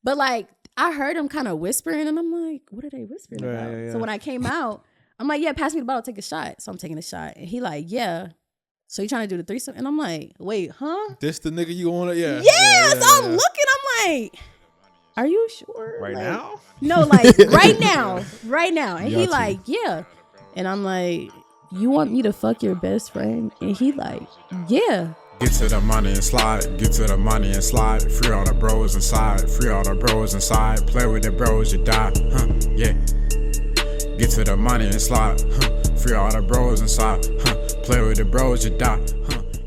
But like, I heard him kind of whispering, and I'm like, what are they whispering about? Yeah. So when I came out, I'm like, yeah, pass me the bottle, take a shot. So I'm taking a shot, and he like, yeah. So you trying to do the threesome? And I'm like, wait, huh? This the nigga you want to? Yeah. So I'm looking, I'm like, are you sure? Right like, now? No, like right now. And he like, yeah. And I'm like, you want me to fuck your best friend? And he like, yeah. Get to the money and slide, get to the money and slide. Free all the bros inside, free all the bros inside. Play with the bros, you die, yeah. Get to the money and slide, free all the bros inside, play with the bros, you die,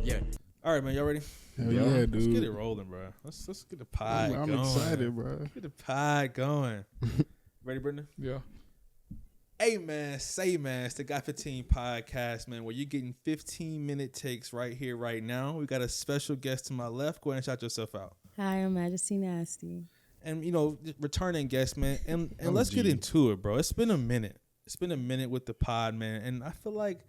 yeah. All right, man, y'all ready? Hell yeah, dude. Let's get it rolling, bro. Let's get the pod going. I'm excited, bro. Let's get the pod going. Ready, Brendan? Yeah. Hey, man, it's the Got 15 podcast, man, where you're getting 15-minute takes right here, right now. We got a special guest to my left. Go ahead and shout yourself out. Hi, I'm Majesty Nasty. And, returning guest, man. And let's get into it, bro. It's been a minute. It's been a minute with the pod, man. And I feel like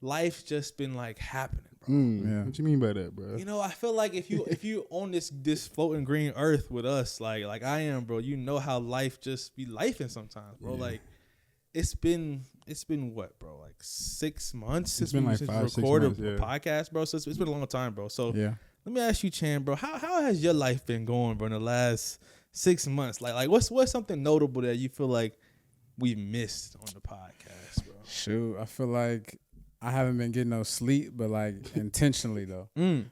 life's just been, like, happening, bro. Yeah. What you mean by that, bro? I feel like if you on this floating green earth with us, like I am, bro, you know how life just be lifing sometimes, bro. Yeah. Like, It's been what, bro? Like 6 months since we recorded a podcast, bro. So it's been a long time, bro. So let me ask you, Chan, bro, how has your life been going, bro, in the last 6 months? Like what's something notable that you feel like we missed on the podcast, bro? Shoot, I feel like I haven't been getting no sleep, but like intentionally though,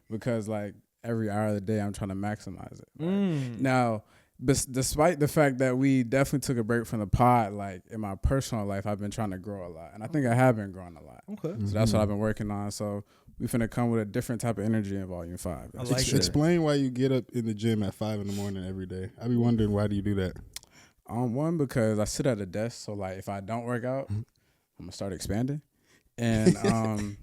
because like every hour of the day I'm trying to maximize it. Right? Now, despite the fact that we definitely took a break from the pod, like in my personal life, I've been trying to grow a lot. And I think I have been growing a lot. Okay. So that's what I've been working on. So we finna come with a different type of energy in Volume 5. I like that. Explain why you get up in the gym at 5 in the morning every day. I be wondering, why do you do that? One, because I sit at a desk. So like if I don't work out, I'm going to start expanding. And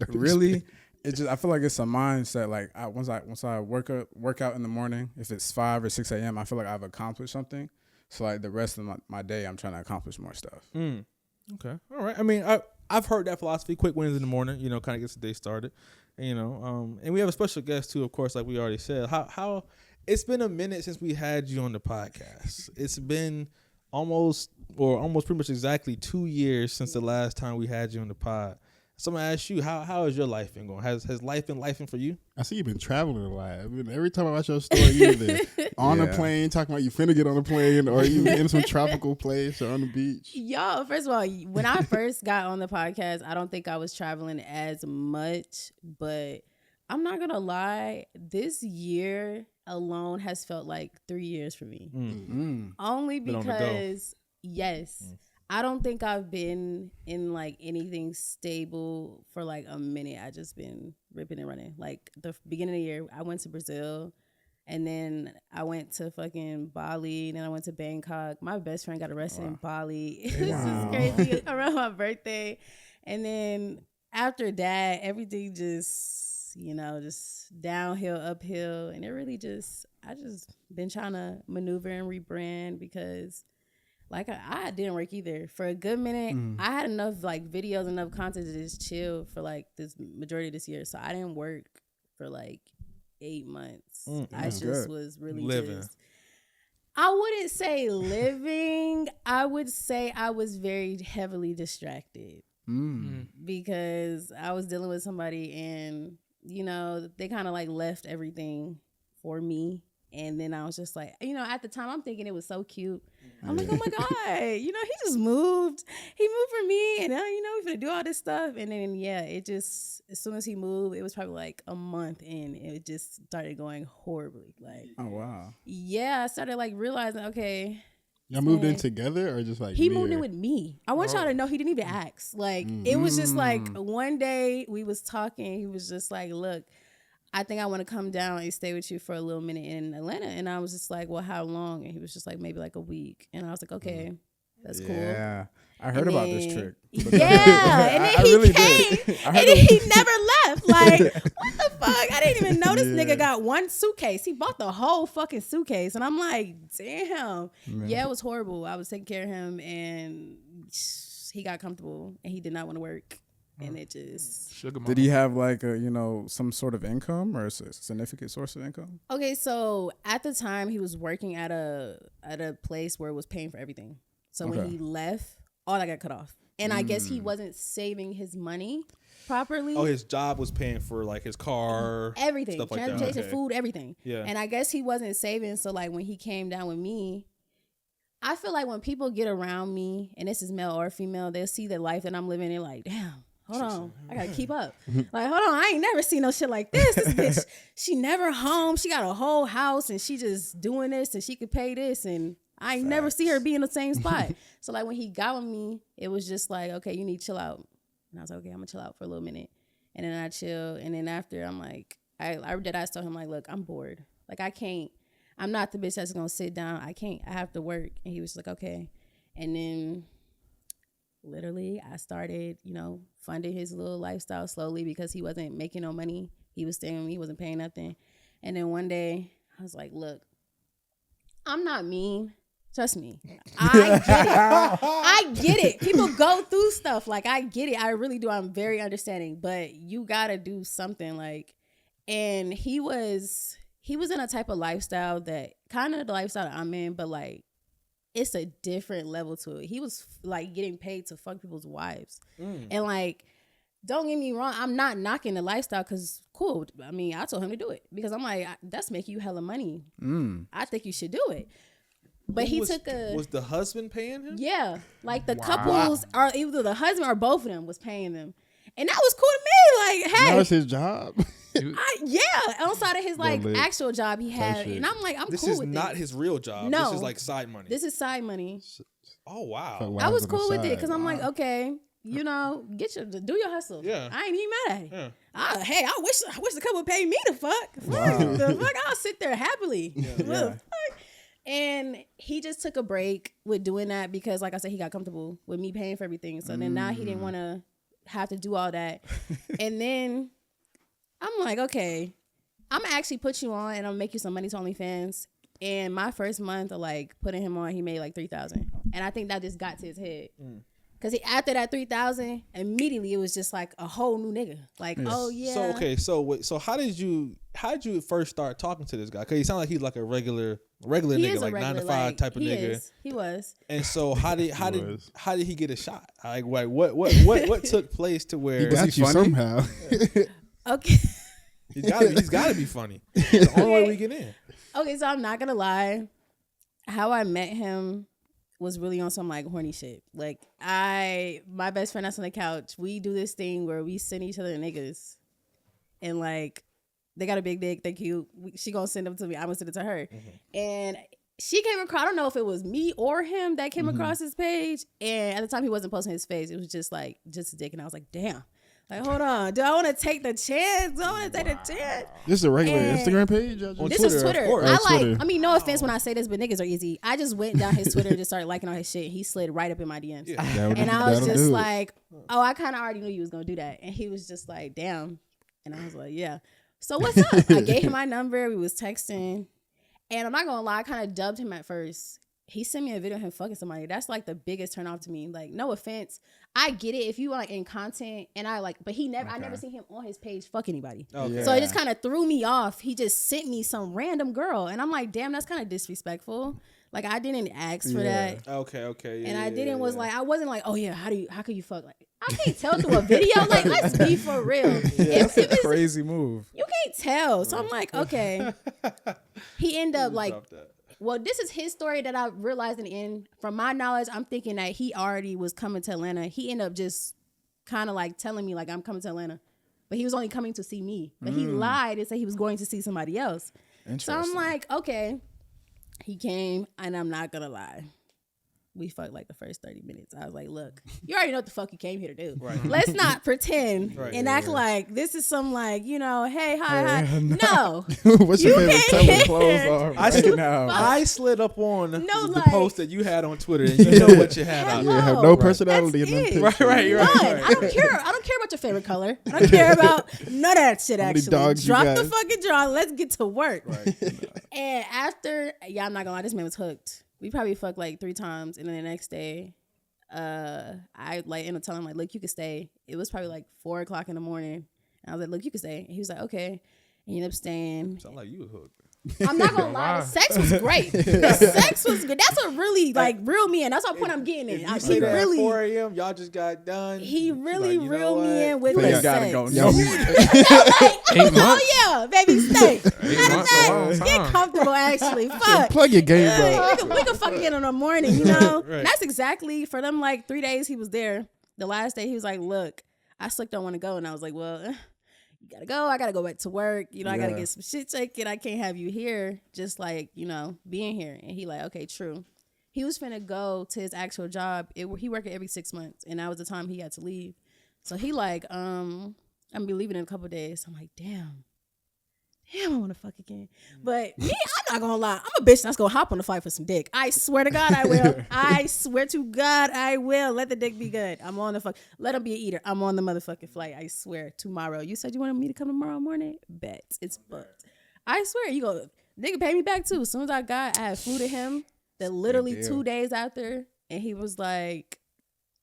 really... It's just, I feel like it's a mindset. Like once I work out in the morning, if it's 5 or 6 a.m., I feel like I've accomplished something. So like the rest of my day, I'm trying to accomplish more stuff. Okay, all right. I mean, I've heard that philosophy. Quick wins in the morning, kind of gets the day started. And we have a special guest too, of course, like we already said. How it's been a minute since we had you on the podcast. It's been almost pretty much exactly 2 years since the last time we had you on the pod. So I'm gonna ask you, how has your life been going? Has life been lifing for you? I see you've been traveling a lot. I mean, every time I watch your story, you're either on a plane talking about you finna get on a plane, or you in some tropical place or on the beach. Yo, first of all, when I first got on the podcast, I don't think I was traveling as much, but I'm not gonna lie, this year alone has felt like 3 years for me. Only because I don't think I've been in like anything stable for like a minute. I just been ripping and running. Like the beginning of the year, I went to Brazil, and then I went to fucking Bali, and then I went to Bangkok. My best friend got arrested in Bali. This is crazy around my birthday. And then after that, everything just, just downhill, uphill. And it really I just been trying to maneuver and rebrand because like I didn't work either for a good minute. I had enough like videos, enough content to just chill for like this majority of this year. So I didn't work for like 8 months. I just was really living. I wouldn't say living. I would say I was very heavily distracted because I was dealing with somebody, and they kind of like left everything for me. And then I was just like, at the time I'm thinking it was so cute. I'm like, oh my God, he just moved. He moved for me, and we're gonna do all this stuff. And then it just, as soon as he moved, it was probably like a month in, it just started going horribly. Like, oh wow. Yeah, I started like realizing, okay. Y'all moved in together, or just like he moved in with me? I want y'all to know he didn't even ask. Like it was just like one day we was talking. He was just like, look, I think I want to come down and stay with you for a little minute in Atlanta. And I was just like, well, how long? And he was just like, maybe like a week. And I was like, okay, that's cool. Yeah, I heard about this trick. Yeah, and then he came, and then he never left. Like, what the fuck? I didn't even know this nigga got one suitcase. He bought the whole fucking suitcase. And I'm like, damn. Man. Yeah, it was horrible. I was taking care of him, and he got comfortable, and he did not want to work. and it just. Sugar mama. Did he have like a, some sort of income or a significant source of income? Okay, so at the time he was working at a place where it was paying for everything. So when he left, all that got cut off. And I guess he wasn't saving his money properly. Oh, his job was paying for like his car, everything, stuff like transportation, that. Okay. food, everything. Yeah. And I guess he wasn't saving. So like when he came down with me, I feel like when people get around me, and this is male or female, they'll see the life that I'm living. They're like, damn, hold on, I gotta keep up. Like, hold on, I ain't never seen no shit like this. This bitch, she never home. She got a whole house, and she just doing this, and she could pay this, and I ain't never see her be in the same spot. So like when he got with me, it was just like, okay, you need to chill out. And I was like, okay, I'm gonna chill out for a little minute. And then I chill. And then after, I'm like, I told him like, look, I'm bored. Like I'm not the bitch that's gonna sit down. I have to work. And he was like, okay. And then literally I started, funding his little lifestyle slowly because he wasn't making no money. He was staying with me, he wasn't paying nothing. And then one day I was like, look, I'm not mean. Trust me. I get it. I get it. People go through stuff. Like, I get it. I really do. I'm very understanding. But you got to do something. Like, and he was in a type of lifestyle that kind of the lifestyle that I'm in, but like, it's a different level to it. He was like getting paid to fuck people's wives. And like, don't get me wrong. I'm not knocking the lifestyle because cool. I mean, I told him to do it because I'm like, that's making you hella money. I think you should do it. But was the husband paying him? Yeah, like the couples are either the husband or both of them was paying them, and that was cool to me. Like, hey, that was his job. Outside of his like actual job he had, and I'm like, I'm cool with this. This is not his real job. No, this is like side money. This is side money. Oh wow, I was cool with it because I'm like, okay, do your hustle. Yeah, I ain't even mad at it. Yeah. Hey, I wish the couple paid me to fuck. The fuck, I'll sit there happily. Yeah. And he just took a break with doing that because, like I said, he got comfortable with me paying for everything. So then now he didn't want to have to do all that. And then I'm like, okay, I'm going to actually put you on and I'm going to make you some money to OnlyFans. And my first month of like putting him on, he made like $3,000. And I think that just got to his head. Because after that $3,000, immediately it was just like a whole new nigga. Like, oh yeah. So how did you first start talking to this guy? Because he sounded like he's like a regular nigga, like 9 to 5 type of nigga. He was. And so how did he get a shot? Like what took place to where he got you somehow? Okay. He's got to be funny. It's the only way we get in. Okay, so I'm not gonna lie. How I met him was really on some like horny shit. Like my best friend that's on the couch, we do this thing where we send each other niggas, and like they got a big dick, they cute. She gonna send them to me, I'm gonna send it to her. And she came across, I don't know if it was me or him that came across his page, and at the time he wasn't posting his face, it was just a dick, and I was like, damn. Like, hold on. Do I want to take the chance? This is a regular Instagram page? This is Twitter. I mean, no offense when I say this, but niggas are easy. I just went down his Twitter and just started liking all his shit. He slid right up in my DMs. Yeah. And I was just like, oh, I kind of already knew you was going to do that. And he was just like, damn. And I was like, yeah. So what's up? I gave him my number. We was texting. And I'm not going to lie, I kind of dubbed him at first. He sent me a video of him fucking somebody. That's like the biggest turn off to me. Like, no offense. I get it if you like in content and I never seen him on his page fuck anybody. Okay. So it just kind of threw me off. He just sent me some random girl. And I'm like, damn, that's kind of disrespectful. Like, I didn't ask for that. Okay. Yeah, and I wasn't like, oh yeah, how could you fuck? Like, I can't tell through a video. Like, let's be for real. That's a crazy move. You can't tell. So I'm like, okay. He ended up like, well, this is his story that I realized in the end. From my knowledge, I'm thinking that he already was coming to Atlanta. He ended up just kind of like telling me like I'm coming to Atlanta. But he was only coming to see me. But he lied and said he was going to see somebody else. So I'm like, okay. He came, and I'm not going to lie. We fucked like the first 30 minutes. I was like, look, you already know what the fuck you came here to do. Right. Let's not pretend and act like this is some like, hey, hi. No. What's your favorite color? Clothes are now. I slid up on the post that you had on Twitter, and you know what you had out. You have no personality in them pictures. Right. I don't care. I don't care about your favorite color. I don't care about none of that shit, actually. Drop the fucking draw. Let's get to work. Right. And after, I'm not gonna lie, this man was hooked. We probably fucked like 3 times, and then the next day, I like ended up telling him like, look, you can stay. It was probably like 4:00 in the morning. And I was like, look, you can stay. And he was like, okay. And he ended up staying. Sound like you was hooked. I'm not gonna lie, the sex was great. The sex was good. That's what really like real me in. That's what point I'm getting in. You said at 4 a.m. Y'all just got done. He really like, reeled me in with You the ain't gotta sex. go. Like, No. 8 months. oh yeah, baby, stay. Matter of months a long fact, get time. comfortable. Actually, fuck. Plug your game, bro. We can fucking get in the morning, you know. Right. That's exactly for them. Like 3 days he was there. The last day he was like, look, I slick don't want to go, and I was like, well. You gotta go. I gotta go back to work. You know, I gotta get some shit taken. I can't have you here, just like, you know, being here. And he like, okay, true. He was finna go to his actual job. He worked every 6 months, and that was the time he had to leave. So he like, I'm gonna be leaving in a couple of days. I'm like, damn, I want to fuck again. But me, I'm not gonna lie. I'm a bitch that's gonna hop on the fight for some dick. I swear to God, I will. I swear to God, I will. Let the dick be good. I'm on the fuck. Let him be an eater. I'm on the motherfucking flight. I swear. Tomorrow. You said you wanted me to come tomorrow morning? Bet. It's booked. I swear. You go. Nigga pay me back too. As soon as I had flew to him. That literally 2 days after, and he was like,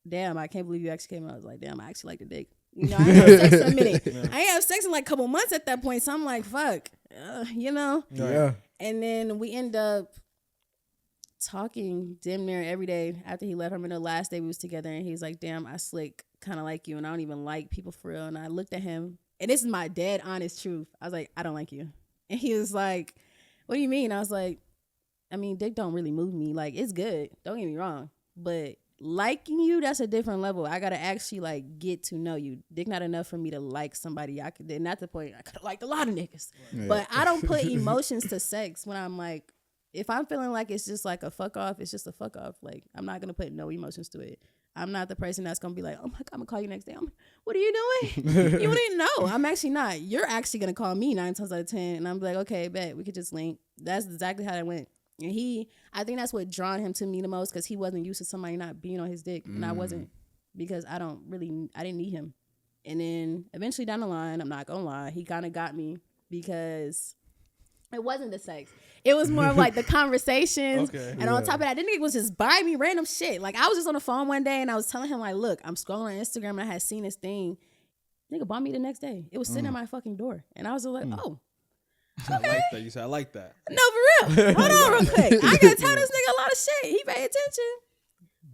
"Damn, I can't believe you actually came out." I was like, "Damn, I actually like the dick." You know, I ain't have sex in a minute. I ain't have sex in like a couple months at that point. So I'm like, fuck, you know? Yeah. And then we end up talking damn near every day after he left. I remember the last day we was together, and he was like, damn, I slick kind of like you, and I don't even like people for real. And I looked at him, and this is my dead honest truth. I was like, I don't like you. And he was like, what do you mean? I was like, I mean, dick don't really move me. Like, it's good. Don't get me wrong. But liking you, that's a different level. I gotta actually like get to know you. Dick not enough for me to like somebody. I could, and that's the point. I could have liked a lot of niggas, but I don't put emotions to sex when I'm like, if I'm feeling like it's just like a fuck off, it's just a fuck off. Like, I'm not gonna put no emotions to it. I'm not the person that's gonna be like, oh my God, I'm gonna call you next day. What are you doing? You wouldn't know. I'm actually not. You're actually gonna call me 9 times out of 10, and I'm like, okay, bet we could just link. That's exactly how that went. And I think that's what drawn him to me the most, because he wasn't used to somebody not being on his dick, and I wasn't, because I didn't need him. And then eventually down the line, I'm not gonna lie, he kind of got me, because it wasn't the sex. It was more of like the conversations. Okay. And on top of that, this nigga was just buying me random shit. Like, I was just on the phone one day, and I was telling him like, look, I'm scrolling on Instagram, and I had seen this thing. Nigga bought me the next day. It was sitting at my fucking door, and I was like, oh. Okay. I like that. You said I like that. No, for real. Hold on real quick. I gotta tell this nigga a lot of shit. He paid attention.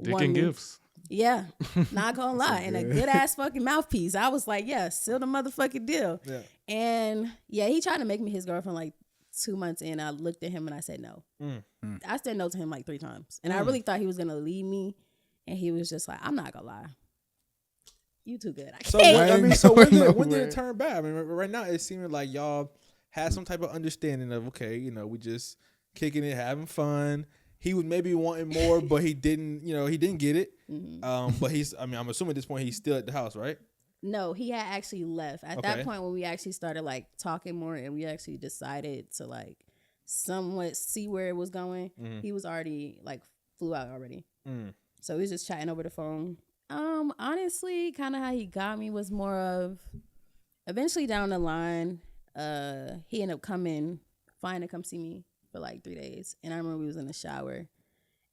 Dick and gifts. Yeah. Not gonna lie. And a good ass fucking mouthpiece. I was like, yeah, seal the motherfucking deal. Yeah. And yeah, he tried to make me his girlfriend like 2 months in. I looked at him and I said no. I said no to him like 3 times. And I really thought he was gonna leave me. And he was just like, I'm not gonna lie. You too good. I can't. So when did it turn bad? I mean, right now it seemed like y'all had some type of understanding of, okay, you know, we just kicking it, having fun. He was maybe wanting more, but he didn't get it. Mm-hmm. But I'm assuming at this point he's still at the house, right? No, he had actually left. At that point when we actually started like talking more, and we actually decided to like somewhat see where it was going, he was already like flew out already. So we was just chatting over the phone. Honestly, kind of how he got me was more of, eventually down the line, he ended up flying to come see me for like 3 days. And I remember we was in the shower,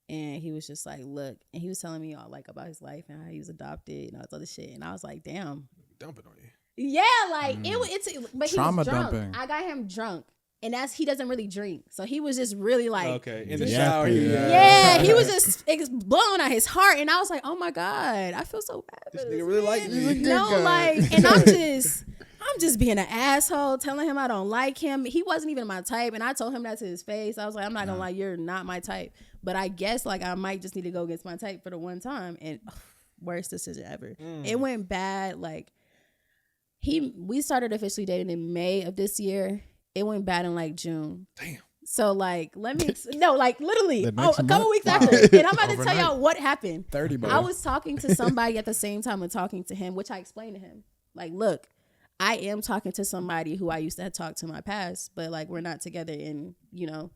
and he was just like, look, and he was telling me all like about his life and how he was adopted and all this other shit. And I was like, damn. Dumping on you. Yeah, like it's but trauma he was drunk. dumping. I got him drunk. And he doesn't really drink. So he was just really like, in the shower. Yeah, he was just blowing out his heart. And I was like, oh my God, I feel so bad. This nigga really like me. No, like, and I'm just being an asshole, telling him I don't like him. He wasn't even my type. And I told him that to his face. I was like, I'm not gonna lie, you're not my type. But I guess like I might just need to go against my type for the one time. And worst decision ever. It went bad. Like we started officially dating in May of this year. It went bad in like June. Damn. So like, literally, a couple weeks after. And I'm about to tell y'all what happened. 30, bro. I was talking to somebody at the same time and talking to him, which I explained to him. Like, look, I am talking to somebody who I used to have talked to in my past, but like we're not together, and you know,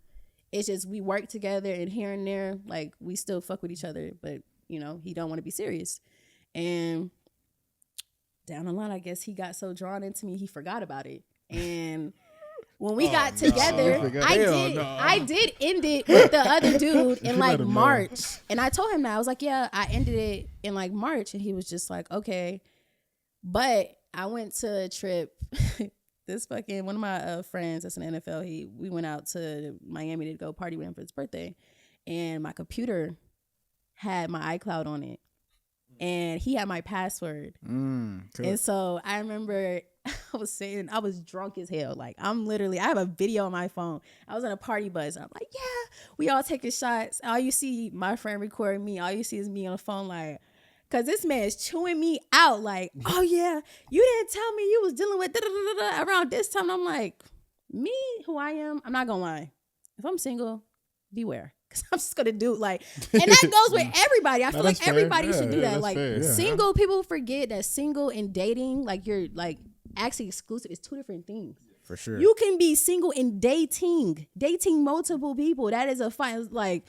it's just we work together and here and there, like we still fuck with each other, but you know, he don't want to be serious. And down the line, I guess he got so drawn into me, he forgot about it. And when we got together, Hell I did end it with the other dude in like let him know. March. And I told him that. I was like, yeah, I ended it in like March. And he was just like, okay. But I went to a trip. This fucking one of my friends that's in the NFL, we went out to Miami to go party with him for his birthday. And my computer had my iCloud on it. And he had my password. Cool. And so I remember I was drunk as hell. Like I have a video on my phone. I was in a party bus. I'm like, yeah, we all taking shots. All you see my friend recording me. All you see is me on the phone like, cause this man is chewing me out like, oh yeah, you didn't tell me you was dealing with around this time. And I'm like, me, who I am, I'm not gonna lie. If I'm single, beware. Cause I'm just gonna do like, and that goes with everybody. I feel like everybody should do that. Like single people forget that single and dating, like you're like actually exclusive, is two different things. For sure. You can be single and dating multiple people. That is a fine. Like,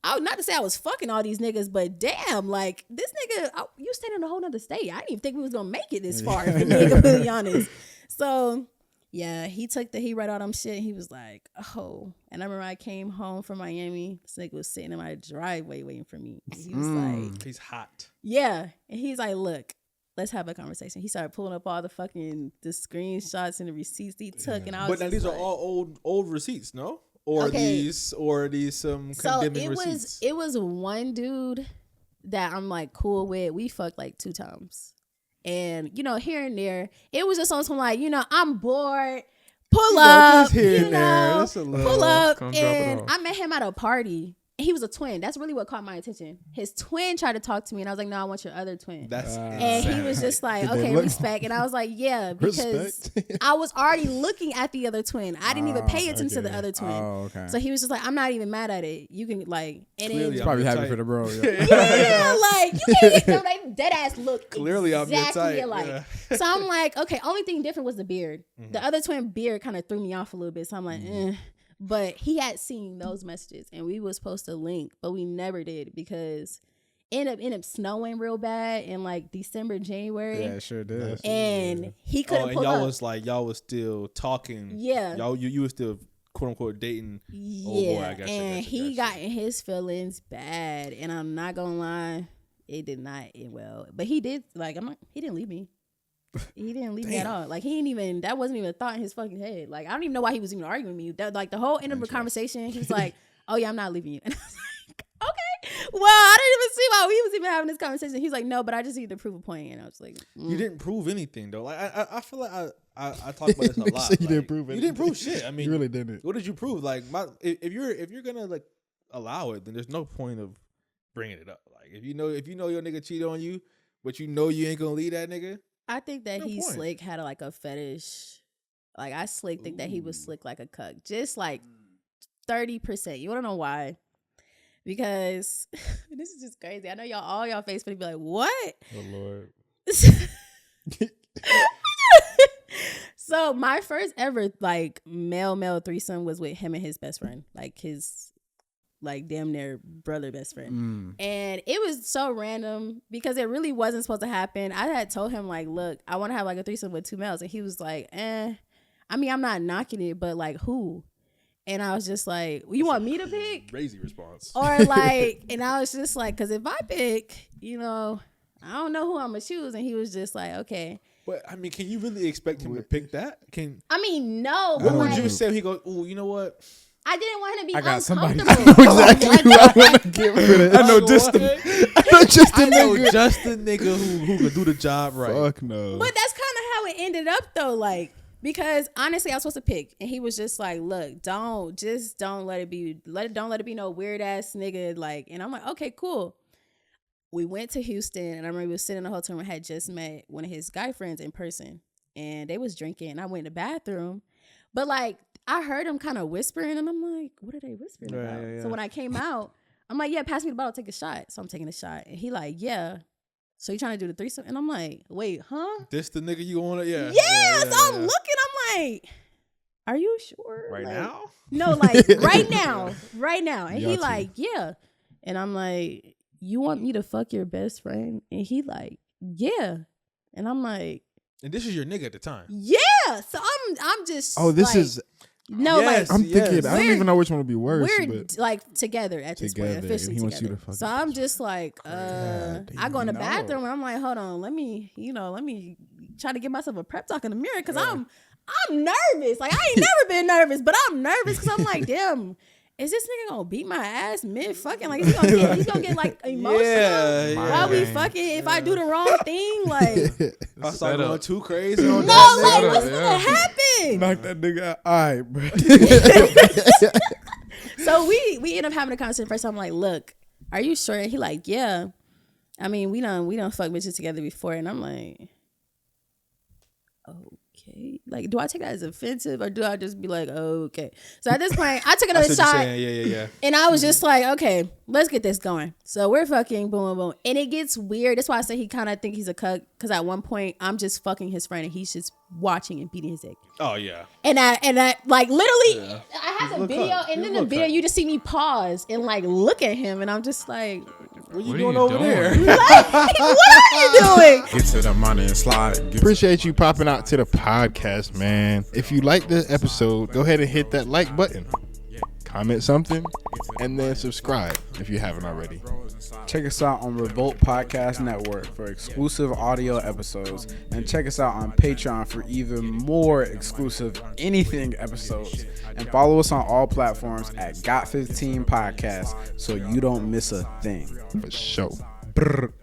not to say I was fucking all these niggas, but damn, like this nigga, you stayed in a whole nother state. I didn't even think we was gonna make it this far. If I'm being honest. So. Yeah, he read all them shit and he was like, oh. And I remember I came home from Miami. This nigga was sitting in my driveway waiting for me. And he was like, he's hot. Yeah. And he's like, look, let's have a conversation. He started pulling up all the screenshots and the receipts he took. And I was But now these are all old receipts, no? Or these condemning receipts? It was one dude that I'm like cool with. We fucked like 2 times. And, here and there, it was just on some like, I'm bored. Pull up. Just here and there. That's a little, pull up. And I met him at a party. He was a twin. That's really what caught my attention. His twin tried to talk to me, and I was like, no, I want your other twin. That's and he was just like, okay, respect. And I was like, yeah, because I was already looking at the other twin. I didn't even pay attention to the other twin. Oh, okay. So he was just like, I'm not even mad at it. You can like, and Clearly, he's probably happy for the bro. Yeah, like you can't know they dead ass look. Clearly, exactly I'm your type. alike. Yeah. So I'm like, okay. Only thing different was the beard. The other twin beard kind of threw me off a little bit. So I'm like, But he had seen those messages and we were supposed to link, but we never did because it ended up snowing real bad in like December, January. Yeah, it sure did. And he couldn't pull y'all up. y'all was still talking. Yeah. You were still quote unquote dating. Yeah. Oh boy, I gotcha, and he got in his feelings bad. And I'm not gonna lie, it did not end well. But he did he didn't leave me. He didn't leave me at all. Like that wasn't even a thought in his fucking head. Like I don't even know why he was even arguing with me. That, like the whole end of the conversation, he was like, "Oh yeah, I'm not leaving you." And I was like, "Okay, well, I didn't even see why we was even having this conversation." He's like, "No, but I just need to prove a point." And I was like, "You didn't prove anything though." Like I feel like I talk about this a lot. You didn't prove it. You didn't prove shit. I mean, you really didn't. What did you prove? Like if you're gonna like allow it, then there's no point of bringing it up. Like if you know your nigga cheated on you, but you ain't gonna leave that nigga. I think that Slick had like a fetish. Like I think that he was slick like a cuck. Just like 30%. You wanna know why? Because this is just crazy. I know all y'all face be like, what? Oh Lord. So my first ever like male threesome was with him and his best friend. Like his damn near brother best friend. And it was so random because it really wasn't supposed to happen. I had told him like, look, I want to have like a threesome with 2 males. And he was like, I mean, I'm not knocking it, but like who? And I was just like, you want me to pick? Crazy response. Or like, and I was just like, because if I pick, I don't know who I'm going to choose. And he was just like, okay. But I mean, can you really expect him to pick that? No. What would you say? He goes, ooh, you know what? I didn't want him to be I got somebody. uncomfortable. Exactly who I want to give for this. I know just the nigga who could do the job right. Fuck no. But that's kind of how it ended up though. Like, because honestly, I was supposed to pick, and he was just like, "Look, don't let it be no weird ass nigga." Like, and I'm like, "Okay, cool." We went to Houston, and I remember we was sitting in the hotel room. I had just met one of his guy friends in person, and they was drinking. And I went in the bathroom, but like I heard them kind of whispering, and I'm like, "What are they whispering about?" Yeah. So when I came out, I'm like, "Yeah, pass me the bottle, take a shot." So I'm taking a shot, and he like, "Yeah." So you trying to do the threesome? And I'm like, wait, huh? This the nigga you want to, yeah. Yeah, so I'm looking, I'm like, are you sure? Right like, now? No, like right now. And he like, yeah. And I'm like, you want me to fuck your best friend? And he like, yeah. And I'm like. And this is your nigga at the time? Yeah. So I'm just Oh, this like, is. No, Yes. I'm thinking. I don't We're- even know which one would be worse. we're but like together at this point, Together, and officially he wants you together. to fuck So I'm just like, I go in the no. bathroom and I'm like, hold on, let me try to give myself a prep talk in the mirror because I'm nervous. Like I ain't never been nervous, but I'm nervous because I'm like, damn. Is this nigga gonna beat my ass mid fucking? Like he's gonna get like emotional while we fucking. If I do the wrong thing, like If I start going too crazy on no, that, like nigga. what's Yeah. gonna happen? Knock that nigga out. All right, bro. So we end up having a conversation. First, I'm like, look, are you sure? And he like, yeah. I mean, we done fuck bitches together before, and I'm like, okay. Like, do I take that as offensive or do I just be like, okay? So at this point, I took I another see what shot. you're saying. Yeah. And I was just like, okay, let's get this going. So we're fucking boom, boom, boom. And it gets weird. That's why I say he kind of think he's a cuck. Because at one point, I'm just fucking his friend and he's just watching and beating his dick. Oh yeah. And I like literally, I have the look video. cuck. And He's then a the little video, cuck. you just see me pause and like look at him. And I'm just like, What you What are doing you over doing? there? what are you doing? Get to the money and slide. Get appreciate you popping out to the podcast, man. If you like this episode, go ahead and hit that like button, comment something, and then subscribe if you haven't already. Check us out on Revolt Podcast Network for exclusive audio episodes, and check us out on Patreon for even more exclusive anything episodes. And follow us on all platforms at Got15 Podcast so you don't miss a thing. For sure.